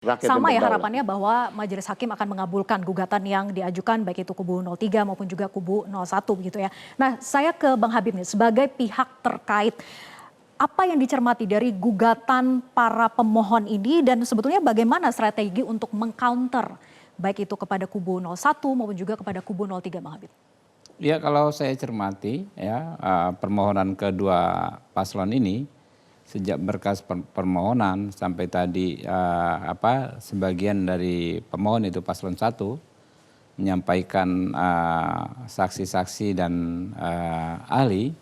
Rakyat yang Sama ya berdaulat. harapannya bahwa majelis hakim akan mengabulkan gugatan yang diajukan baik itu kubu 03 maupun juga kubu 01 begitu ya. Nah, saya ke Bang Habib nih sebagai pihak terkait, apa yang dicermati dari gugatan para pemohon ini dan sebetulnya bagaimana strategi untuk mengcounter baik itu kepada kubu 01 maupun juga kepada kubu 03, Bang Habib? Ya, kalau saya cermati ya, permohonan kedua paslon ini sejak berkas permohonan sampai tadi sebagian dari pemohon itu paslon 1 menyampaikan saksi-saksi dan ahli,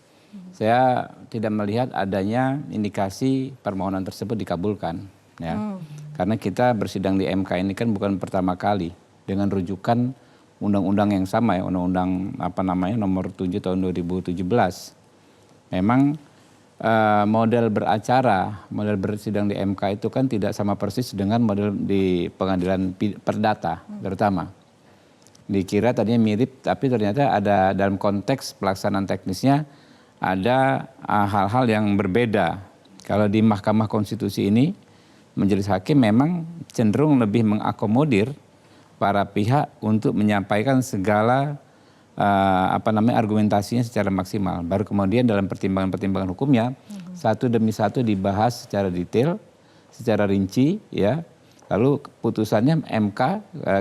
saya tidak melihat adanya indikasi permohonan tersebut dikabulkan ya. Karena kita bersidang di MK ini kan bukan pertama kali dengan rujukan undang-undang yang sama ya, undang-undang nomor 7 tahun 2017. Memang model beracara, model bersidang di MK itu kan tidak sama persis dengan model di pengadilan perdata terutama. Dikira tadinya mirip, tapi ternyata ada dalam konteks pelaksanaan teknisnya ada hal-hal yang berbeda. Kalau di Mahkamah Konstitusi ini, majelis hakim memang cenderung lebih mengakomodir para pihak untuk menyampaikan segala argumentasinya secara maksimal. Baru kemudian dalam pertimbangan-pertimbangan hukumnya satu demi satu dibahas secara detail, secara rinci ya. Lalu putusannya MK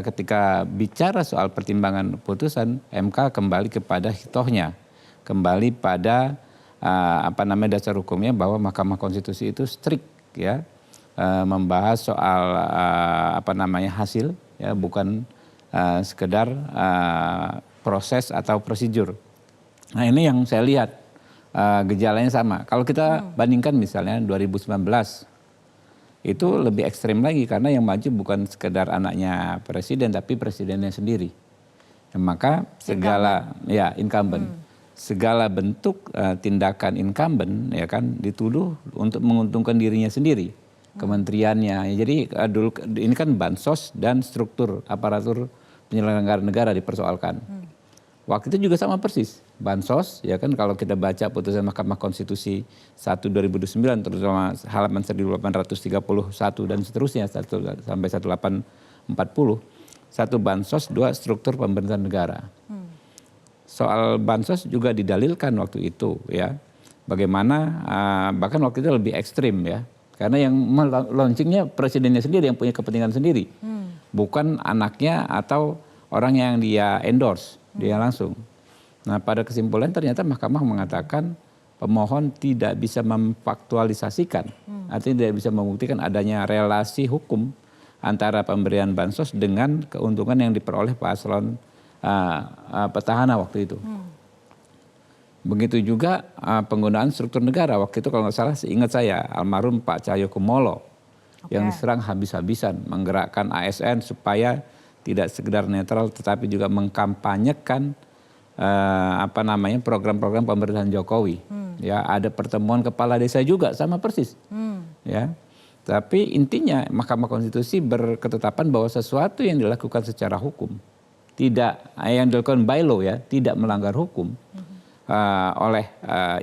ketika bicara soal pertimbangan putusan, MK kembali kepada hitohnya, kembali pada dasar hukumnya bahwa Mahkamah Konstitusi itu strict ya, membahas soal hasil ya, bukan sekedar proses atau prosedur. Nah, ini yang saya lihat gejalanya sama. Kalau kita bandingkan misalnya 2019 itu lebih ekstrim lagi karena yang maju bukan sekedar anaknya presiden tapi presidennya sendiri. Dan maka segala incumbent. Segala bentuk tindakan incumbent ya kan dituduh untuk menguntungkan dirinya sendiri, kementeriannya. Jadi dulu ini kan bansos dan struktur aparatur penyelenggara negara dipersoalkan. Waktu itu juga sama persis, bansos ya kan, kalau kita baca putusan Mahkamah Konstitusi 1 2009 terutama halaman 1831 dan seterusnya sampai 1840, satu bansos, dua struktur pemerintahan negara. Soal bansos juga didalilkan waktu itu ya, bagaimana bahkan waktu itu lebih ekstrim ya, karena yang launchingnya presidennya sendiri yang punya kepentingan sendiri, bukan anaknya atau orang yang dia endorse, dia langsung. Nah, pada kesimpulan ternyata Mahkamah mengatakan pemohon tidak bisa memfaktualisasikan, artinya tidak bisa membuktikan adanya relasi hukum antara pemberian bansos dengan keuntungan yang diperoleh paslon petahana waktu itu. Begitu juga penggunaan struktur negara waktu itu, kalau nggak salah seingat saya almarhum Pak Cahyokumolo yang diserang habis-habisan menggerakkan ASN supaya tidak sekedar netral tetapi juga mengkampanyekan program-program pemerintahan Jokowi. Ya, ada pertemuan kepala desa juga sama persis. Ya. Tapi intinya Mahkamah Konstitusi berketetapan bahwa sesuatu yang dilakukan secara hukum, tidak yang dilakukan by law ya, tidak melanggar hukum oleh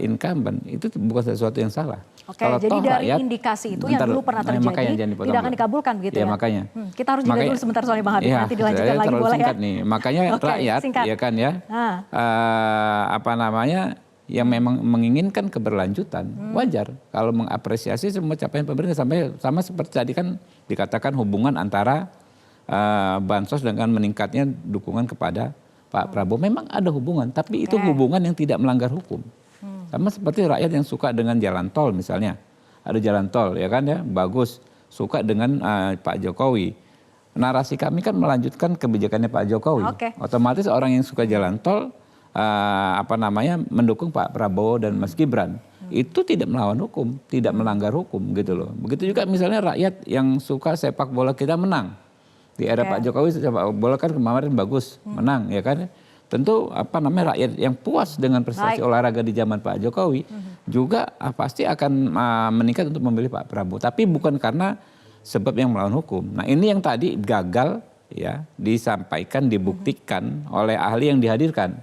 incumbent, itu bukan sesuatu yang salah. Oke, jadi dari indikasi itu yang dulu pernah terjadi tidak akan dikabulkan begitu ya? Makanya. Kita harus jeda dulu sebentar soalnya Bang Habib, nanti dilanjutkan lagi boleh ya? Nih. Makanya rakyat ya kan ya, yang memang menginginkan keberlanjutan, wajar kalau mengapresiasi semua capaian pemerintah sama seperti tadi kan dikatakan hubungan antara bansos dengan meningkatnya dukungan kepada Pak Prabowo. Memang ada hubungan, tapi itu hubungan yang tidak melanggar hukum. Sama seperti rakyat yang suka dengan jalan tol misalnya. Ada jalan tol ya kan ya, bagus. Suka dengan Pak Jokowi. Narasi kami kan melanjutkan kebijakannya Pak Jokowi. Otomatis orang yang suka jalan tol mendukung Pak Prabowo dan Mas Gibran. Itu tidak melawan hukum, tidak melanggar hukum gitu loh. Begitu juga misalnya rakyat yang suka sepak bola kita menang. Di era Pak Jokowi sepak bola kan kemarin bagus, menang ya kan. Tentu rakyat yang puas dengan prestasi olahraga di zaman Pak Jokowi juga pasti akan meningkat untuk memilih Pak Prabowo. Tapi bukan karena sebab yang melawan hukum. Nah, ini yang tadi gagal ya disampaikan, dibuktikan oleh ahli yang dihadirkan.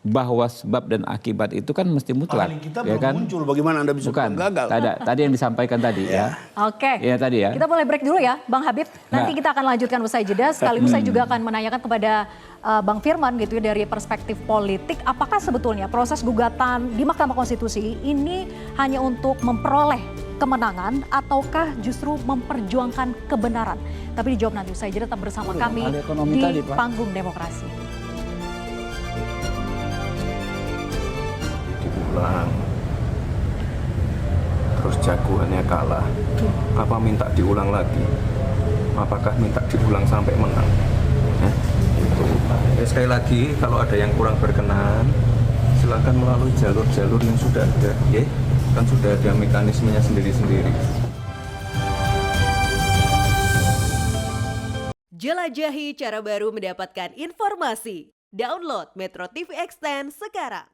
bahwa sebab dan akibat itu kan mesti mutlak. Ahli kita ya belum kan? muncul, bagaimana Anda bisa Bukan, bilang gagal? tadi yang disampaikan tadi ya. Oke. Ya tadi ya. Kita boleh break dulu ya, Bang Habib. Nanti kita akan lanjutkan usai jeda. Sekaligus saya juga akan menanyakan kepada Bang Firman gitu ya, dari perspektif politik, apakah sebetulnya proses gugatan di Mahkamah Konstitusi ini hanya untuk memperoleh kemenangan ataukah justru memperjuangkan kebenaran? Tapi dijawab nanti usai jeda, tetap bersama kami ahli ekonomi di tadi, Pak. Panggung Demokrasi. Diulang, terus jagoannya kalah, apa minta diulang lagi? Apakah minta diulang sampai menang? Itu. Ya, sekali lagi, kalau ada yang kurang berkenan, silakan melalui jalur-jalur yang sudah ada, ya, kan sudah ada mekanismenya sendiri-sendiri. Jelajahi cara baru mendapatkan informasi. Download Metro TV Extend sekarang.